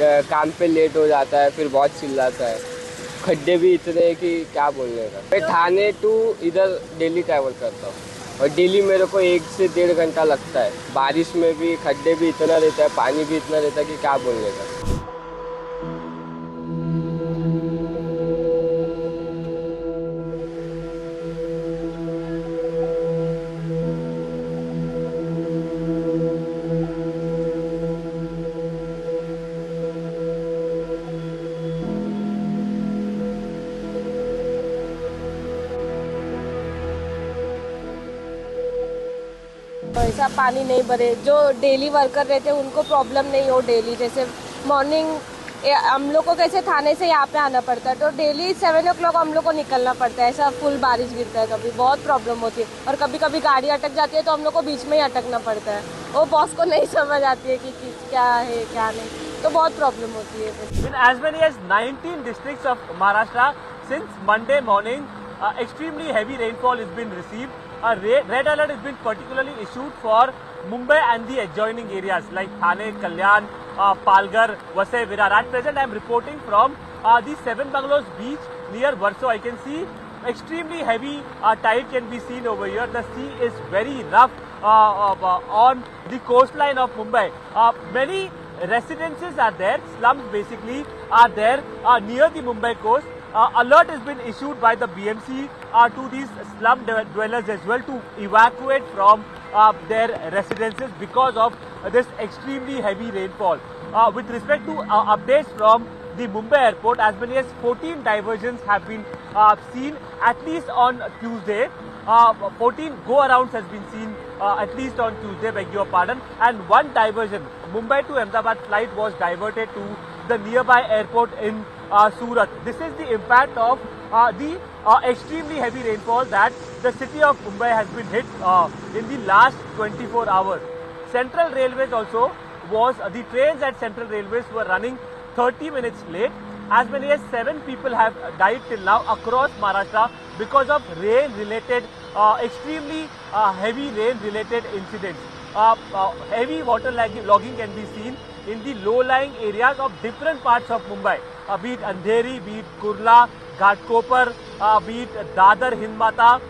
काम पे लेट हो जाता है, फिर बहुत चिल्लाता है। खड्डे भी इतने हैं कि क्या बोलने का। मैं ठाणे टू इधर डेली ट्रैवल करता हूँ और डेली मेरे को 1 से 1.5 घंटा लगता है। बारिश में भी खड्डे भी इतना रहता है, पानी भी इतना रहता है कि क्या बोलने का। ऐसा पानी नहीं भरे, जो डेली वर्कर रहते हैं उनको प्रॉब्लम नहीं हो। डेली जैसे मॉर्निंग हम लोग को कैसे थाने से यहाँ पे आना पड़ता है, तो डेली 7 o'clock हम लोग को निकलना पड़ता है। ऐसा फुल बारिश गिरता है, कभी बहुत प्रॉब्लम होती है और कभी कभी गाड़ी अटक जाती है तो हम लोग को बीच में ही अटकना पड़ता है। वो बॉस को नहीं समझ आती है कि क्या है क्या नहीं, तो बहुत प्रॉब्लम होती है। In as many as 19 districts of Maharashtra, since Monday morning, extremely heavy rainfall has been received. A red alert has been particularly issued for Mumbai and the adjoining areas like Thane, Kalyan, Palghar, Vasai, Virar. At present, I am reporting from the Seven Bungalows beach near Warsaw. I can see extremely heavy tide can be seen over here. The sea is very rough on the coastline of Mumbai. Many residences are there, slums basically are there near the Mumbai coast. Alert has been issued by the BMC to these slum dwellers as well to evacuate from their residences because of this extremely heavy rainfall. With respect to updates from the Mumbai airport, as many as 14 diversions have been seen at least on Tuesday. 14 go-arounds has been seen at least on Tuesday, beg your pardon, and one diversion, Mumbai to Ahmedabad flight was diverted to the nearby airport in Surat. This is the impact of the extremely heavy rainfall that the city of Mumbai has been hit in the last 24 hours. Central Railways also was, the trains at Central Railways were running 30 minutes late. As many as 7 people have died till now across Maharashtra because of rain-related, extremely heavy rain-related incidents. Heavy water logging can be seen in the low-lying areas of different parts of Mumbai, be it Andheri, be it Kurla, Ghatkopar, be it Dadar, Hindmata,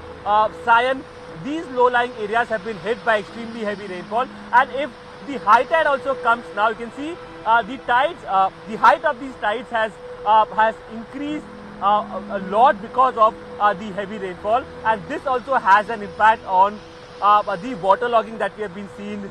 Sion. These low-lying areas have been hit by extremely heavy rainfall, and if the high tide also comes now, you can see the tides, the height of these tides has increased a lot because of the heavy rainfall, and this also has an impact on the water logging that we have been seeing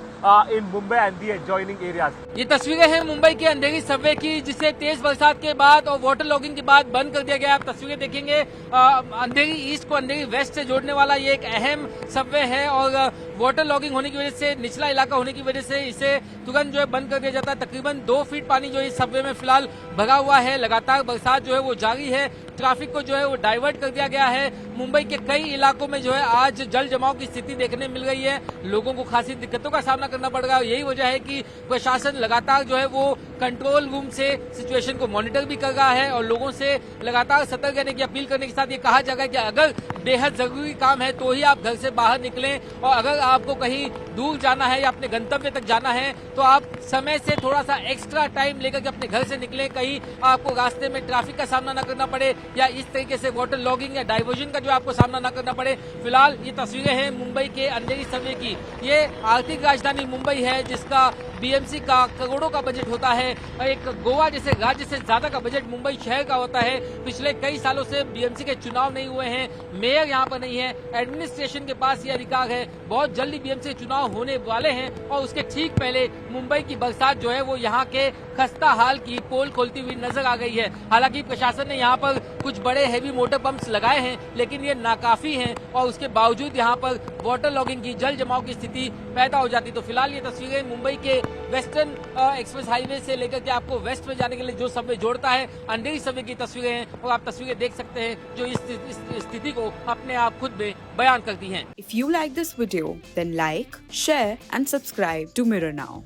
in Mumbai and the adjoining areas. ये तस्वीरें हैं मुंबई के अंधेरी Subway की, जिसे तेज बरसात के बाद और वाटर लॉगिंग के बाद बंद कर दिया गया। आप तस्वीरें देखेंगे, अंधेरी ईस्ट को अंधेरी वेस्ट से जोड़ने वाला ये एक अहम सबवे है और वाटर लॉगिंग होने की वजह से, निचला इलाका होने की वजह से इसे तुरंत जो है बंद कर दिया जाता है। तकरीबन 2 फीट पानी जो इस सबवे में फिलहाल भरा हुआ है। लगातार बरसात जो है वो जारी है, ट्रैफिक को जो है वो डाइवर्ट कर दिया गया है। मुंबई के कई इलाकों में जो है आज जल जमाव की स्थिति देखने मिल रही है, लोगों को खासी दिक्कतों का सामना करना पड़ रहा है। यही वजह है कि प्रशासन लगातार जो है वो कंट्रोल रूम से सिचुएशन को मॉनिटर भी कर रहा है और लोगों से लगातार सतर्क रहने की अपील करने के साथ ये कहा जा रहा है कि अगर बेहद जरूरी काम है तो ही आप घर से बाहर निकलें, और अगर आपको कहीं दूर जाना है या अपने गंतव्य तक जाना है तो आप समय से थोड़ा सा एक्स्ट्रा टाइम लेकर के अपने घर से निकलें, कहीं आपको रास्ते में ट्रैफिक का सामना न करना पड़े या इस तरीके से वाटर लॉगिंग या डाइवर्जन का जो आपको सामना न करना पड़े। फिलहाल ये तस्वीरें हैं मुंबई के अंधेरी सबवे की। ये आर्थिक राजधानी मुंबई है जिसका बीएमसी का करोड़ों का बजट होता है, और एक गोवा जैसे राज्य से ज्यादा का बजट मुंबई शहर का होता है। पिछले कई सालों से बीएमसी के चुनाव नहीं हुए हैं, मेयर यहाँ पर नहीं है, एडमिनिस्ट्रेशन के पास ये अधिकार है। बहुत जल्दी बीएमसी के चुनाव होने वाले हैं और उसके ठीक पहले मुंबई की बरसात जो है वो यहाँ के खस्ता हाल की पोल खोलती हुई नजर आ गई है। हालांकि प्रशासन ने यहाँ पर कुछ बड़े हेवी मोटर पंप्स लगाए हैं, लेकिन ये नाकाफी हैं और उसके बावजूद यहाँ पर वाटर लॉगिंग की, जल जमाव की स्थिति पैदा हो जाती। तो फिलहाल ये तस्वीरें मुंबई के वेस्टर्न एक्सप्रेस हाईवे से लेकर के आपको वेस्ट में जाने के लिए जो सबवे जोड़ता है, अंधेरी सबवे की तस्वीरें हैं और आप तस्वीरें देख सकते हैं जो इस स्थिति को अपने आप खुद में बयान करती हैं। If you like this video, then like, share and subscribe to Mirror Now.